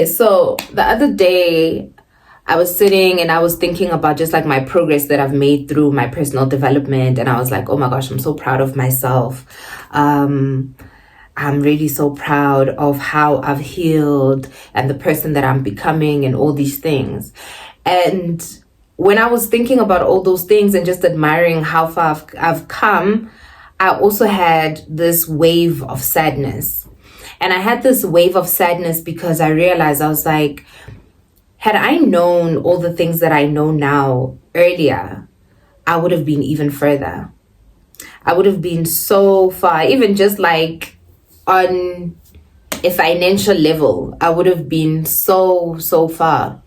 So the other day, I was sitting and I was thinking about just like my progress that I've made through my personal development. And I was like, oh my gosh, I'm so proud of myself. Um, I'm really so proud of how I've healed and the person that I'm becoming and all these things. And when I was thinking about all those things and just admiring how far I've come, I also had this wave of sadness. And I had this wave of sadness because I realized I was like, had I known all the things that I know now earlier, I would have been even further. I would have been so far, even just like on a financial level, I would have been so far.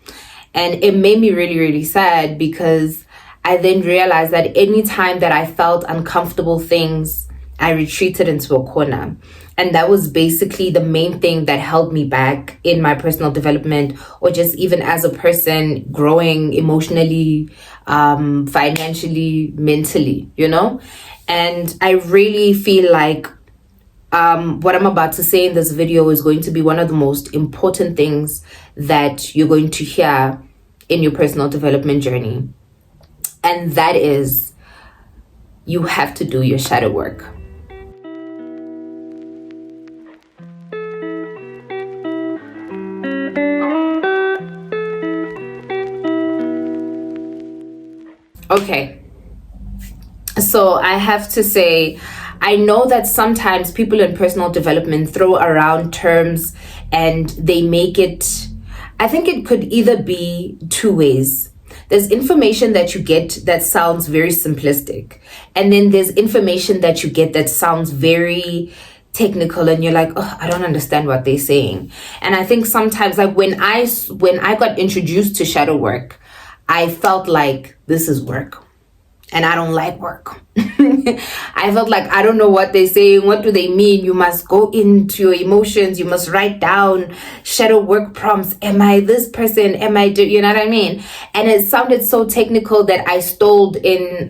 And it made me really, really sad because I then realized that anytime that I felt uncomfortable things, I retreated into a corner. And that was basically the main thing that held me back in my personal development, or just even as a person growing emotionally, financially, mentally, you know? And I really feel like what I'm about to say in this video is going to be one of the most important things that you're going to hear in your personal development journey. And that is, you have to do your shadow work. Okay, so I have to say, I know that sometimes people in personal development throw around terms and they make it, I think it could either be two ways. There's information that you get that sounds very simplistic, and then there's information that you get that sounds very technical and you're like, oh, I don't understand what they're saying. And I think sometimes, like when I got introduced to shadow work, I felt like this is work and I don't like work. I felt like I don't know what they're saying. What do they mean? You must go into your emotions. You must write down shadow work prompts. Am I this person? You know what I mean? And it sounded so technical that I stalled in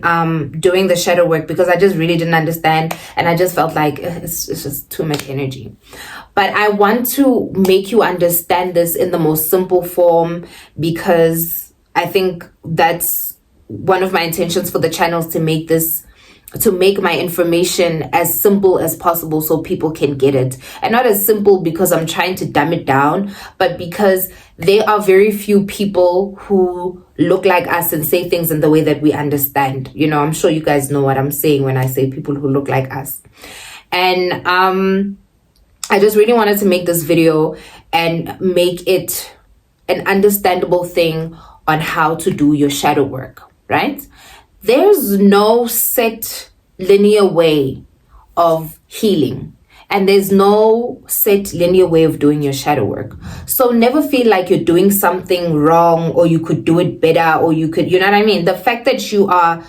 doing the shadow work because I just really didn't understand. And I just felt like it's just too much energy. But I want to make you understand this in the most simple form because I think that's one of my intentions for the channel, to make my information as simple as possible so people can get it. And not as simple because I'm trying to dumb it down, but because there are very few people who look like us and say things in the way that we understand. You know, I'm sure you guys know what I'm saying when I say people who look like us. And I just really wanted to make this video and make it an understandable thing on how to do your shadow work, right? There's no set linear way of healing, and there's no set linear way of doing your shadow work. So never feel like you're doing something wrong or you could do it better or you could, you know what I mean? The fact that you are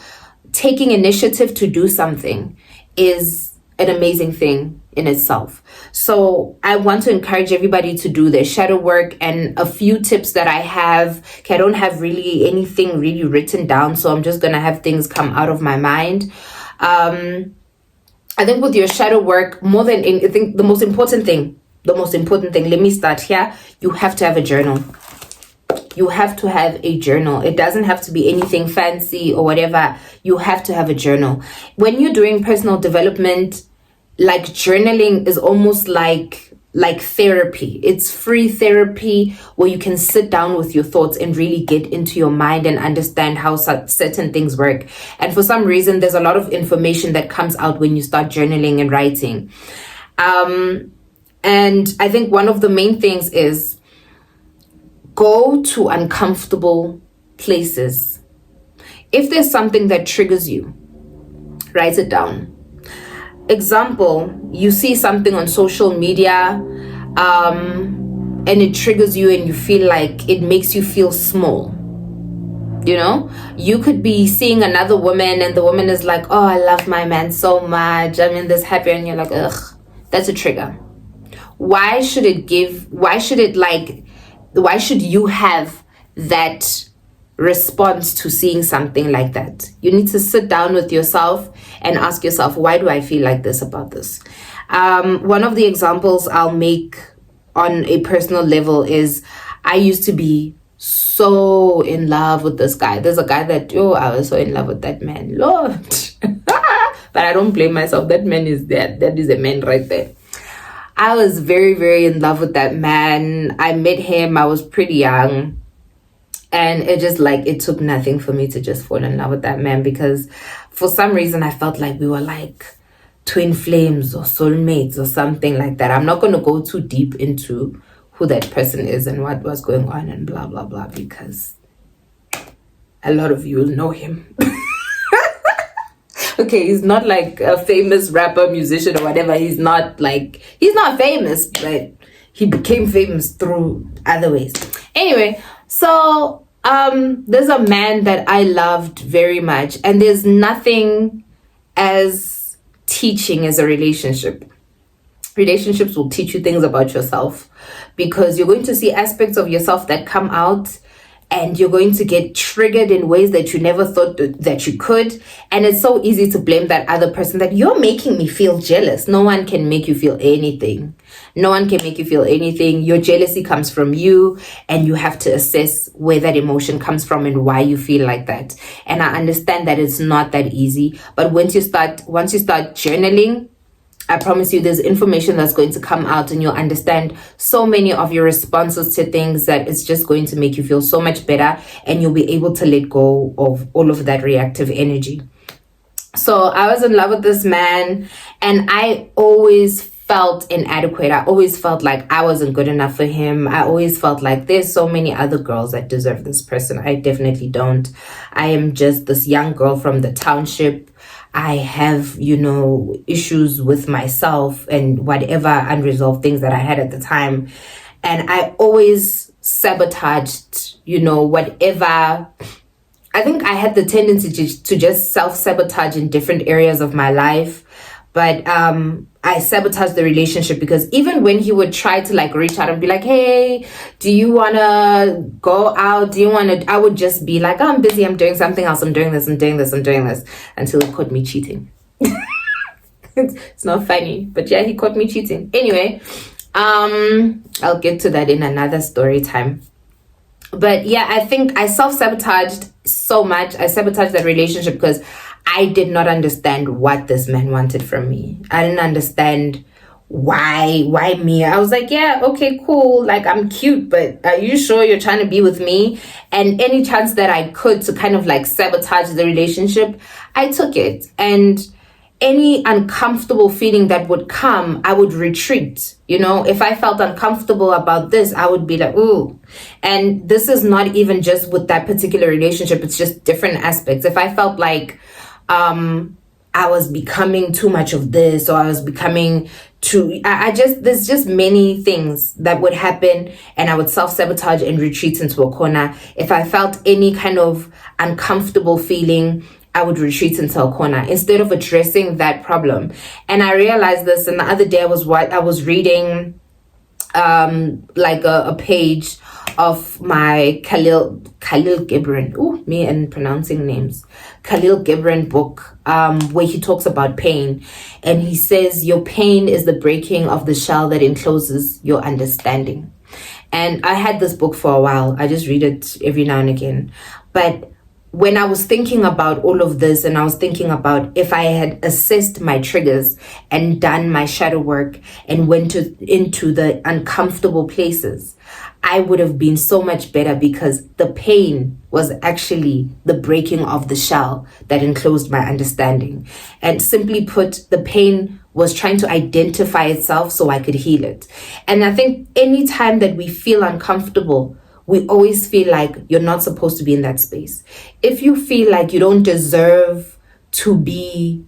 taking initiative to do something is an amazing thing in itself. So I want to encourage everybody to do their shadow work, and a few tips that I have. Okay, I don't have really anything really written down, so I'm just gonna have things come out of my mind. I think with your shadow work, I think the most important thing, let me start here. You have to have a journal. You have to have a journal. It doesn't have to be anything fancy or whatever. You have to have a journal. When you're doing personal development, like journaling is almost like therapy. It's free therapy where you can sit down with your thoughts and really get into your mind and understand how certain things work. And for some reason, there's a lot of information that comes out when you start journaling and writing. And I think one of the main things is go to uncomfortable places. If there's something that triggers you, write it down. Example, you see something on social media and it triggers you and you feel like it makes you feel small. You know, you could be seeing another woman and the woman is like, oh, I love my man so much, I'm in this happy, and you're like, ugh, that's a trigger. Why should you have that response to seeing something like that? You need to sit down with yourself and ask yourself, why do I feel like this about this? One of the examples I'll make on a personal level is I used to be so in love with this guy. There's a guy that, I was so in love with that man. Lord. But I don't blame myself. That man is there. That is a man right there. I was very, very in love with that man. I met him. I was pretty young. And it took nothing for me to just fall in love with that man, because for some reason I felt like we were like twin flames or soulmates or something like that. I'm not going to go too deep into who that person is and what was going on and blah, blah, blah, because a lot of you will know him. Okay, he's not like a famous rapper, musician or whatever. He's not famous, but he became famous through other ways. Anyway, so there's a man that I loved very much, and there's nothing as teaching as a relationship. Relationships will teach you things about yourself, because you're going to see aspects of yourself that come out, and you're going to get triggered in ways that you never thought that you could. And it's so easy to blame that other person, that you're making me feel jealous. No one can make you feel anything. No one can make you feel anything. Your jealousy comes from you, and you have to assess where that emotion comes from and why you feel like that. And I understand that it's not that easy, but once you start journaling, I promise you there's information that's going to come out, and you'll understand so many of your responses to things that it's just going to make you feel so much better, and you'll be able to let go of all of that reactive energy. So I was in love with this man, and I always felt inadequate. I always felt like I wasn't good enough for him. I always felt like there's so many other girls that deserve this person. I definitely don't. I am just this young girl from the township. I have, issues with myself and whatever unresolved things that I had at the time. And I always sabotaged, whatever. I think I had the tendency to just self-sabotage in different areas of my life. But I sabotaged the relationship, because even when he would try to reach out and be like, hey, do you want to go out? I would just be like, oh, I'm busy. I'm doing something else. I'm doing this, until he caught me cheating. It's not funny, but yeah, he caught me cheating. Anyway, I'll get to that in another story time. But yeah, I think I self-sabotaged so much. I sabotaged that relationship because I did not understand what this man wanted from me. I didn't understand why me. I was like, yeah, okay, cool. I'm cute, but are you sure you're trying to be with me? And any chance that I could to kind of sabotage the relationship, I took it. And any uncomfortable feeling that would come, I would retreat. If I felt uncomfortable about this, I would be like, ooh. And this is not even just with that particular relationship. It's just different aspects. If I felt like I was becoming too much of this, or I was becoming there's just many things that would happen, and I would self-sabotage and retreat into a corner. If I felt any kind of uncomfortable feeling, I would retreat into a corner instead of addressing that problem. And I realized this, and the other day I was reading a page of my Khalil Gibran. Ooh, me and pronouncing names. Khalil Gibran book, where he talks about pain, and he says your pain is the breaking of the shell that encloses your understanding. And I had this book for a while. I just read it every now and again. But when I was thinking about all of this, and I was thinking about if I had assessed my triggers and done my shadow work and went into the uncomfortable places, I would have been so much better, because the pain was actually the breaking of the shell that enclosed my understanding. And simply put, the pain was trying to identify itself so I could heal it. And I think anytime that we feel uncomfortable, we always feel like you're not supposed to be in that space. If you feel like you don't deserve to be,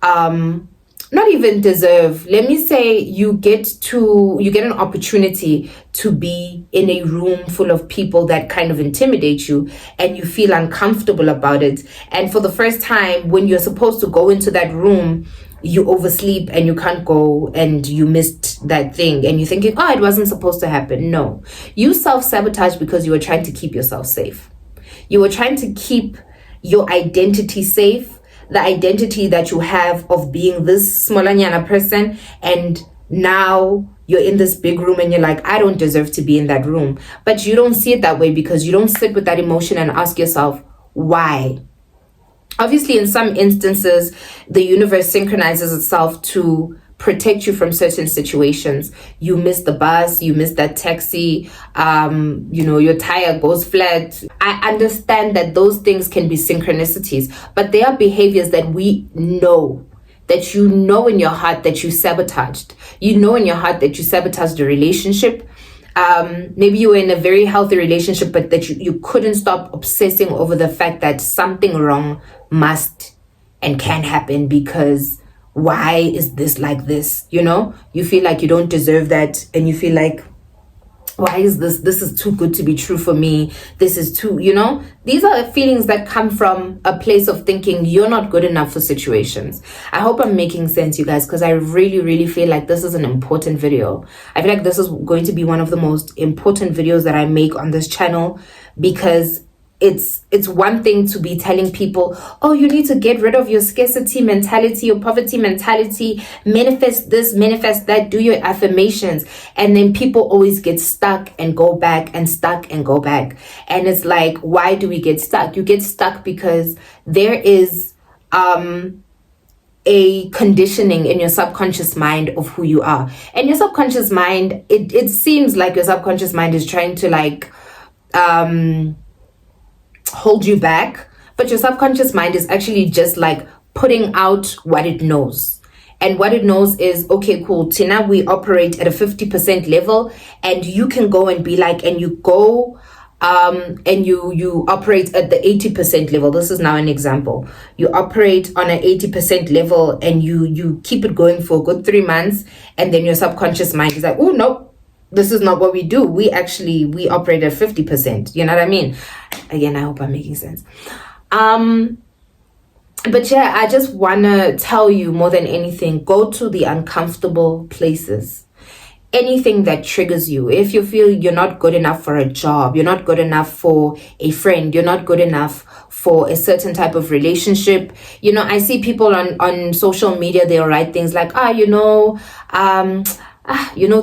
not even deserve, let me say you get an opportunity to be in a room full of people that kind of intimidate you, and you feel uncomfortable about it. And for the first time, when you're supposed to go into that room, you oversleep and you can't go, and you missed that thing, and you're thinking, oh, it wasn't supposed to happen. No, you self-sabotage because you were trying to keep yourself safe. You were trying to keep your identity safe, the identity that you have of being this smolanyana person, and now you're in this big room and you're like, I don't deserve to be in that room. But you don't see it that way because you don't sit with that emotion and ask yourself, why? Obviously, in some instances, the universe synchronizes itself to protect you from certain situations. You miss the bus, you miss that taxi, your tire goes flat. I understand that those things can be synchronicities, but they are behaviors that we know, that you know in your heart that you sabotaged. You know in your heart that you sabotaged the relationship. Maybe you were in a very healthy relationship, but that you couldn't stop obsessing over the fact that something wrong must and can happen, because why is this like this? You feel like you don't deserve that, and you feel like, why is this is too good to be true for me, this is too, these are feelings that come from a place of thinking you're not good enough for situations. I hope I'm making sense, you guys, because I really, really feel like this is an important video. I feel like this is going to be one of the most important videos that I make on this channel, because it's one thing to be telling people, oh, you need to get rid of your scarcity mentality, your poverty mentality, manifest this, manifest that, do your affirmations. And then people always get stuck and go back and stuck and go back. And it's like, why do we get stuck? You get stuck because there is a conditioning in your subconscious mind of who you are. And your subconscious mind, it seems like your subconscious mind is trying to hold you back, but your subconscious mind is actually just like putting out what it knows. And what it knows is, okay, cool, Tina, we operate at a 50% level, and you can go and be like, and you go and you operate at the 80% level. This is now an example. You operate on an 80% level and you keep it going for a good 3 months, and then your subconscious mind is like, oh no, this is not what we do. We operate at 50%. You know what I mean? Again, I hope I'm making sense. But yeah, I just want to tell you, more than anything, go to the uncomfortable places. Anything that triggers you. If you feel you're not good enough for a job, you're not good enough for a friend, you're not good enough for a certain type of relationship. I see people on social media, they'll write things like,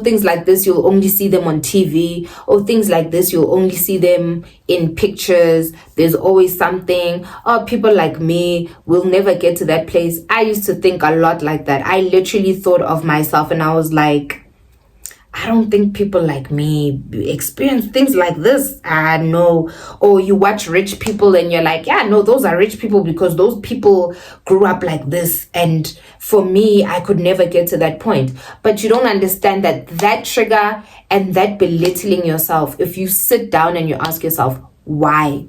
things like this, you'll only see them on TV, or things like this, you'll only see them in pictures. There's always something. Oh, people like me will never get to that place. I used to think a lot like that. I literally thought of myself and I was like, I don't think people like me experience things like this. No. Or you watch rich people and you're like, yeah, no, those are rich people because those people grew up like this. And for me, I could never get to that point. But you don't understand that trigger and that belittling yourself, if you sit down and you ask yourself, why?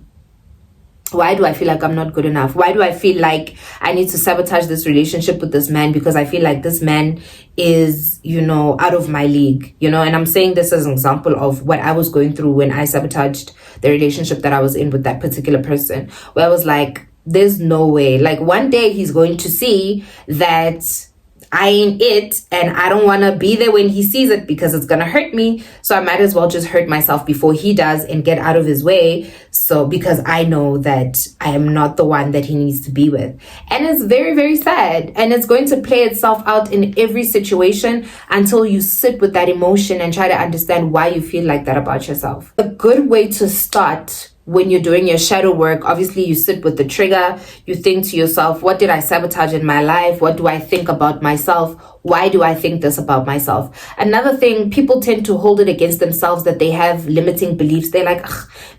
Why do I feel like I'm not good enough? Why do I feel like I need to sabotage this relationship with this man because I feel like this man is, out of my league, And I'm saying this as an example of what I was going through when I sabotaged the relationship that I was in with that particular person, where I was like, there's no way. Like, one day he's going to see that I ain't it, and I don't want to be there when he sees it because it's going to hurt me. So I might as well just hurt myself before he does and get out of his way. So because I know that I am not the one that he needs to be with. And it's very, very sad. And it's going to play itself out in every situation until you sit with that emotion and try to understand why you feel like that about yourself. A good way to start when you're doing your shadow work, obviously you sit with the trigger, you think to yourself, what did I sabotage in my life? What do I think about myself? Why do I think this about myself? Another thing, people tend to hold it against themselves that they have limiting beliefs. They're like,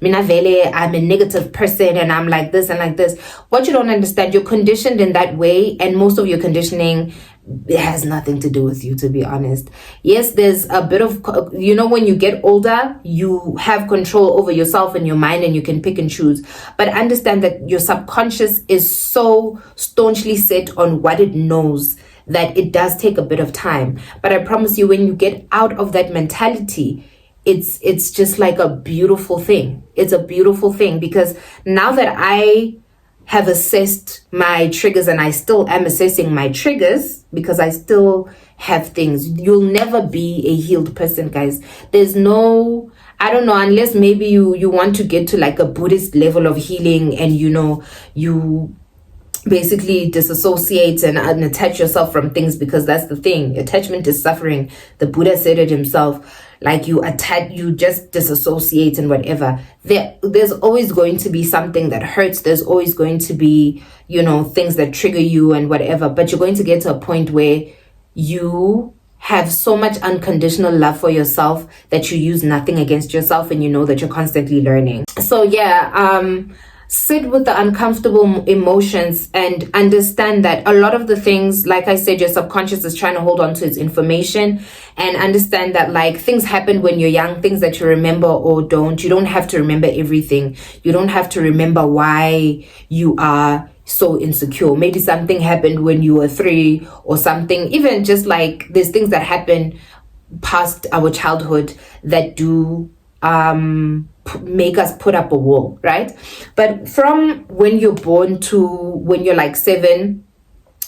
mina vele, I'm a negative person and I'm like this and like this. What you don't understand, you're conditioned in that way, and most of your conditioning, it has nothing to do with you, to be honest. Yes, there's a bit of, when you get older, you have control over yourself and your mind and you can pick and choose. But understand that your subconscious is so staunchly set on what it knows that it does take a bit of time. But I promise you, when you get out of that mentality, it's just like a beautiful thing. It's a beautiful thing, because now that I have assessed my triggers, and I still am assessing my triggers because I still have things. You'll never be a healed person, guys. There's no, I don't know, unless maybe you want to get to like a Buddhist level of healing and you basically disassociate and attach yourself from things, because that's the thing. Attachment is suffering. The Buddha said it himself. Like you just disassociate and whatever. There's always going to be something that hurts. There's always going to be, things that trigger you and whatever. But you're going to get to a point where you have so much unconditional love for yourself that you use nothing against yourself, and you know that you're constantly learning. So sit with the uncomfortable emotions and understand that a lot of the things, like I said, your subconscious is trying to hold on to its information, and understand that like things happen when you're young, things that you remember or don't. You don't have to remember everything. You don't have to remember why you are so insecure. Maybe something happened when you were 3 or something. Even just like there's things that happen past our childhood that do make us put up a wall, right? But from when you're born to when you're like 7,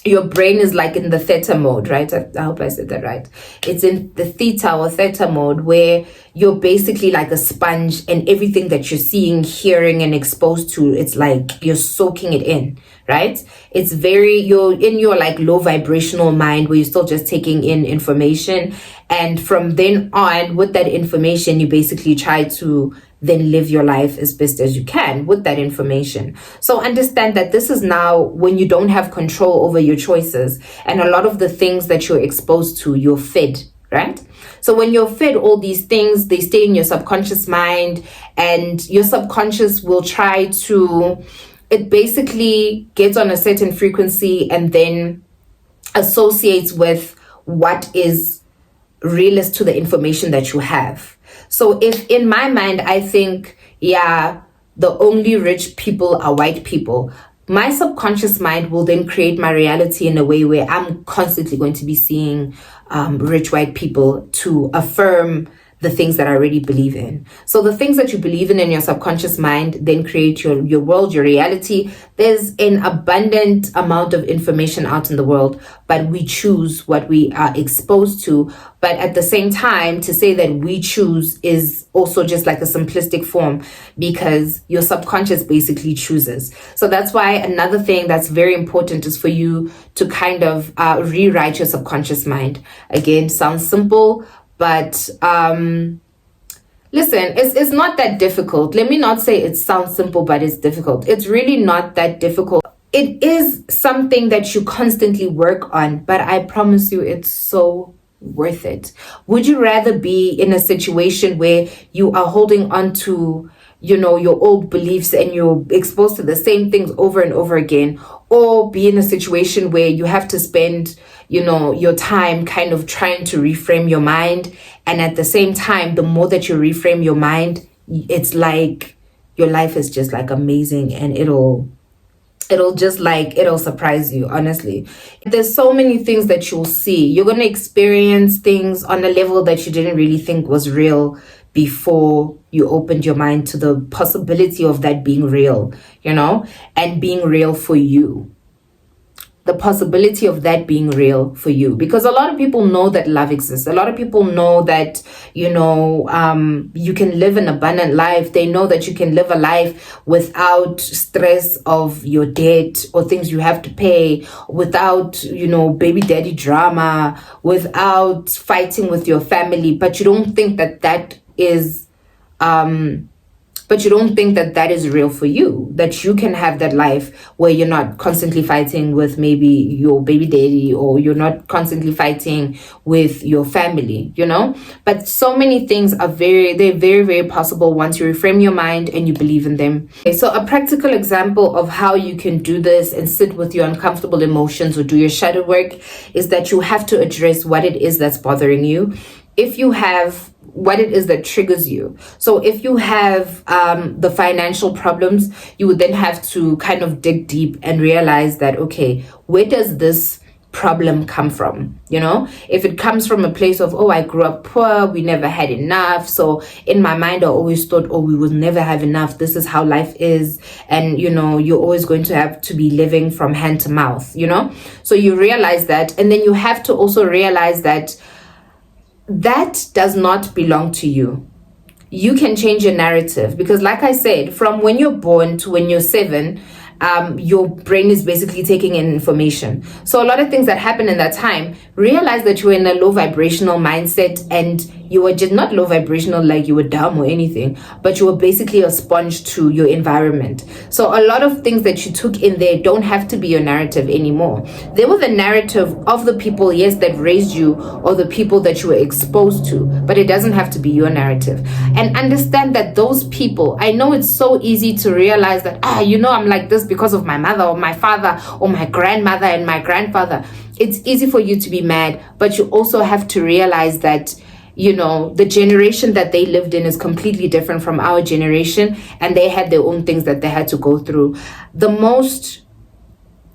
your brain is like in the theta mode, right? I hope I said that right. It's in the theta or theta mode, where you're basically like a sponge, and everything that you're seeing, hearing, and exposed to, it's like you're soaking it in, right? You're in your like low vibrational mind, where you're still just taking in information. And from then on, with that information, you basically try to then live your life as best as you can with that information. So understand that this is now when you don't have control over your choices, and a lot of the things that you're exposed to, you're fed, right? So when you're fed all these things, they stay in your subconscious mind, and your subconscious will try to, it basically gets on a certain frequency and then associates with what is realist to the information that you have. So if in my mind, I think, the only rich people are white people, my subconscious mind will then create my reality in a way where I'm constantly going to be seeing rich white people to affirm the things that I already believe in. So the things that you believe in your subconscious mind then create your world, your reality. There's an abundant amount of information out in the world, but we choose what we are exposed to. But at the same time, to say that we choose is also just like a simplistic form, because your subconscious basically chooses. So that's why another thing that's very important is for you to kind of rewrite your subconscious mind. Again, sounds simple, but listen, it's not that difficult. Let me not say it sounds simple, but it's difficult. It's really not that difficult. It is something that you constantly work on, but I promise you it's so worth it. Would you rather be in a situation where you are holding on to, your old beliefs and you're exposed to the same things over and over again, or be in a situation where you have to spend your time kind of trying to reframe your mind, and at the same time, the more that you reframe your mind, it's like your life is just like amazing, and it'll surprise you, honestly. There's so many things that you'll see. You're going to experience things on a level that you didn't really think was real before you opened your mind to the possibility of that being real, and being real for you. The possibility of that being real for you, because a lot of people know that love exists. A lot of people know that you can live an abundant life. They know that you can live a life without stress of your debt or things you have to pay, without baby daddy drama, without fighting with your family. But you don't think that is real for you, that you can have that life where you're not constantly fighting with maybe your baby daddy, or you're not constantly fighting with your family, But so many things they're very, very possible once you reframe your mind and you believe in them. Okay, so a practical example of how you can do this and sit with your uncomfortable emotions or do your shadow work is that you have to address what it is that's bothering you. If you have what it is that triggers you. So if you have the financial problems, you would then have to kind of dig deep and realize that, okay, where does this problem come from? If it comes from a place of, I grew up poor, we never had enough. So in my mind, I always thought, we will never have enough. This is how life is. And, you're always going to have to be living from hand to mouth, So you realize that. And then you have to also realize that does not belong to you. You can change your narrative, because like I said, from when you're born to when you're 7, your brain is basically taking in information. So a lot of things that happen in that time, realize that you were in a low vibrational mindset, and you were just not low vibrational like you were dumb or anything, but you were basically a sponge to your environment. So a lot of things that you took in there don't have to be your narrative anymore. They were the narrative of the people, yes, that raised you, or the people that you were exposed to, but it doesn't have to be your narrative. And understand that those people, I know it's so easy to realize that, I'm like this because of my mother or my father or my grandmother and my grandfather. It's easy for you to be mad, but you also have to realize that the generation that they lived in is completely different from our generation, and they had their own things that they had to go through.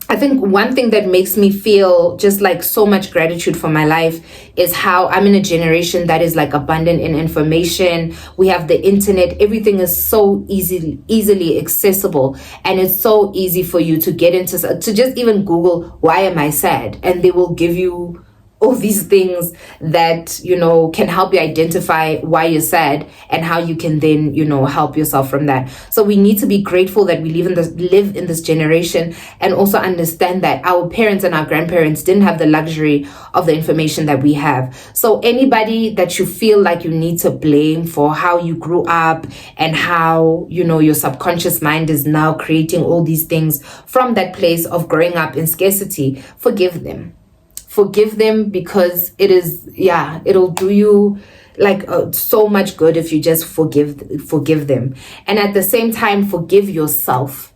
I think one thing that makes me feel just like so much gratitude for my life is how I'm in a generation that is like abundant in information. We have the internet. Everything is so easily accessible, and it's so easy for you to get into, to just even Google, why am I sad? And they will give you all these things that, can help you identify why you're sad and how you can then, help yourself from that. So we need to be grateful that we live in this generation, and also understand that our parents and our grandparents didn't have the luxury of the information that we have. So anybody that you feel like you need to blame for how you grew up and how, your subconscious mind is now creating all these things from that place of growing up in scarcity, forgive them. Forgive them, because it'll do you like so much good if you just forgive them. And at the same time, forgive yourself.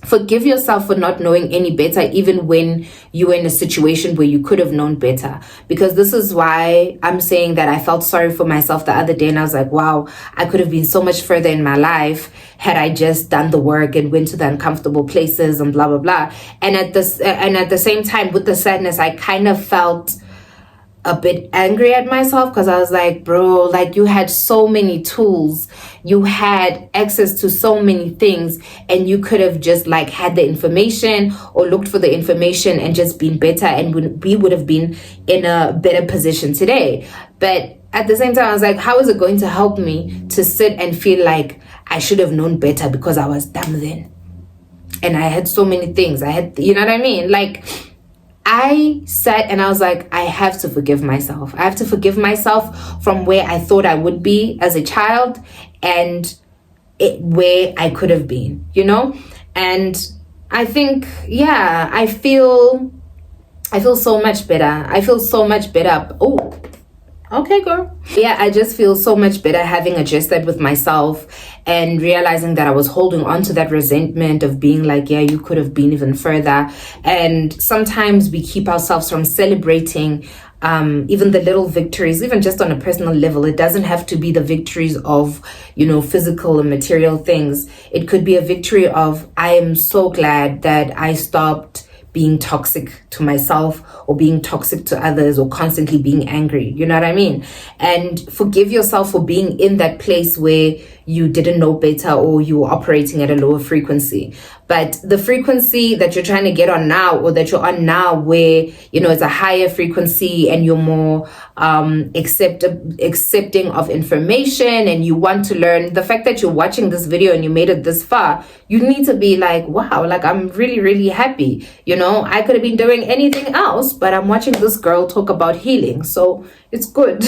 Forgive yourself for not knowing any better, even when you were in a situation where you could have known better. Because this is why I'm saying that I felt sorry for myself the other day, and I was like, wow, I could have been so much further in my life had I just done the work and went to the uncomfortable places and blah blah blah. And at the same time, with the sadness, I kind of felt a bit angry at myself, because I was like, bro, like, you had so many tools, you had access to so many things, and you could have just like had the information or looked for the information and just been better, and we would have been in a better position today. But at the same time, I was like, how is it going to help me to sit and feel like I should have known better because I was dumb then? And I had so many things. You know what I mean? Like, I sat and I was like, I have to forgive myself. I have to forgive myself from where I thought I would be as a child, and where I could have been, And I think, I feel so much better. I feel so much better. Oh, okay, girl. Yeah, I just feel so much better having adjusted with myself and realizing that I was holding on to that resentment of being like, yeah, you could have been even further. And sometimes we keep ourselves from celebrating even the little victories, even just on a personal level. It doesn't have to be the victories of, physical and material things. It could be a victory of, I am so glad that I stopped being toxic to myself or being toxic to others or constantly being angry. You know what I mean? And forgive yourself for being in that place where you didn't know better or you were operating at a lower frequency. But the frequency that you're trying to get on now, or that you're on now, where, it's a higher frequency and you're more accepting of information and you want to learn, the fact that you're watching this video and you made it this far, you need to be like, wow, like, I'm really, really happy. I could have been doing anything else, but I'm watching this girl talk about healing. So it's good,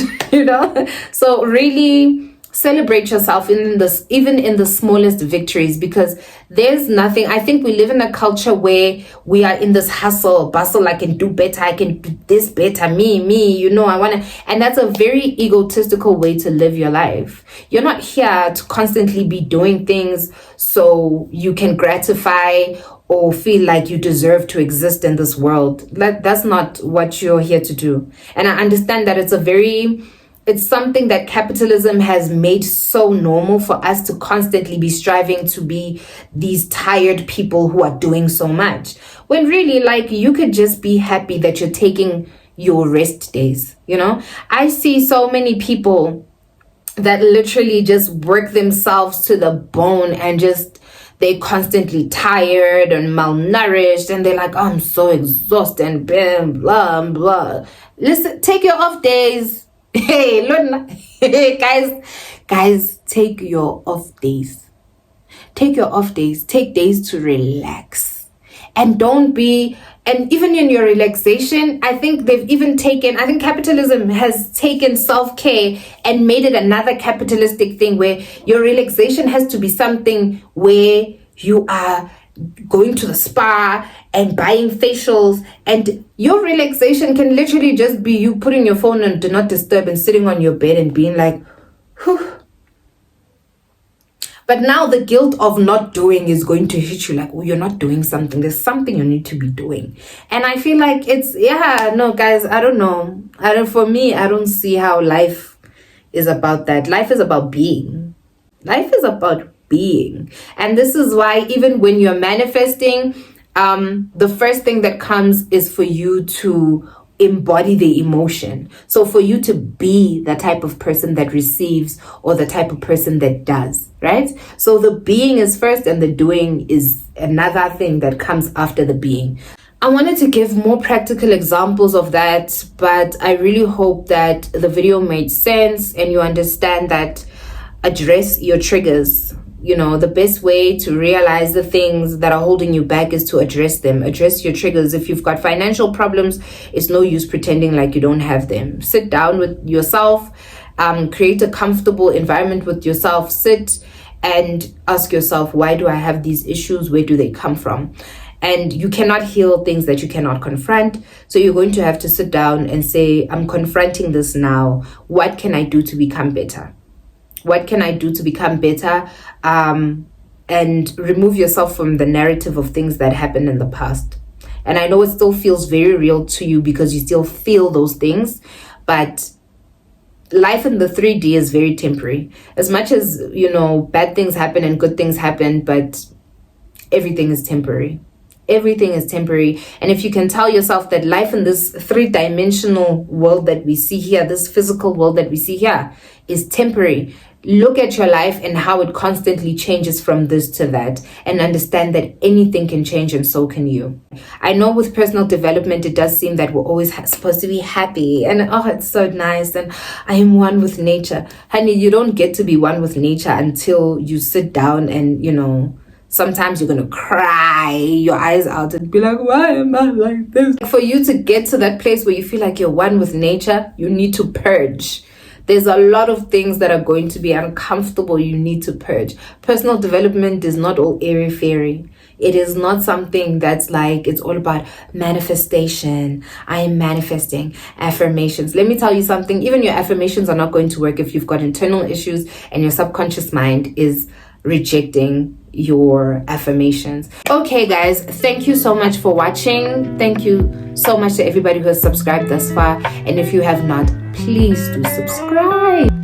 So really celebrate yourself even in the smallest victories, because there's nothing. I think we live in a culture where we are in this hustle bustle. I can do better, I can do this better, me, I want to. And that's a very egotistical way to live your life. You're not here to constantly be doing things so you can gratify or feel like you deserve to exist in this world. That's not what you're here to do. And I understand that it's something that capitalism has made so normal for us to constantly be striving to be these tired people who are doing so much. When really, like, you could just be happy that you're taking your rest days, I see so many people that literally just work themselves to the bone and just, they're constantly tired and malnourished, and they're like, oh, I'm so exhausted and blah, blah, blah. Listen, take your off days. Hey, look, guys, take your off days. take your off days, take days to relax. And don't be, and even in your relaxation, I think capitalism has taken self-care and made it another capitalistic thing where your relaxation has to be something where you are going to the spa and buying facials, and your relaxation can literally just be you putting your phone on do not disturb and sitting on your bed and being like, whew. But now the guilt of not doing is going to hit you like, oh, you're not doing something. There's something you need to be doing. And I feel like guys, I don't know. For me, I don't see how life is about that. Life is about being. Life is about being. And this is why even when you're manifesting, the first thing that comes is for you to embody the emotion. So for you to be the type of person that receives or the type of person that does, right? So the being is first and the doing is another thing that comes after the being. I wanted to give more practical examples of that, but I really hope that the video made sense and you understand that address your triggers. The best way to realize the things that are holding you back is to address them. Address your triggers. If you've got financial problems, it's no use pretending like you don't have them. Sit down with yourself, create a comfortable environment with yourself. Sit and ask yourself, why do I have these issues? Where do they come from? And you cannot heal things that you cannot confront. So you're going to have to sit down and say, I'm confronting this now. What can I do to become better? What can I do to become better? And remove yourself from the narrative of things that happened in the past. And I know it still feels very real to you because you still feel those things, but life in the 3D is very temporary. As much as, bad things happen and good things happen, but everything is temporary. Everything is temporary. And if you can tell yourself that life in this 3-dimensional world that we see here, this physical world that we see here, is temporary, look at your life and how it constantly changes from this to that, and understand that anything can change and so can you. I know with personal development, it does seem that we're always supposed to be happy and it's so nice and I am one with nature. Honey, you don't get to be one with nature until you sit down and, sometimes you're going to cry your eyes out and be like, why am I like this? For you to get to that place where you feel like you're one with nature, you need to purge. There's a lot of things that are going to be uncomfortable. You need to purge. Personal development is not all airy-fairy. It is not something that's like, it's all about manifestation. I am manifesting affirmations. Let me tell you something. Even your affirmations are not going to work if you've got internal issues and your subconscious mind is rejecting your affirmations. Okay, guys, thank you so much for watching. Thank you so much to everybody who has subscribed thus far. And if you have not, please do subscribe.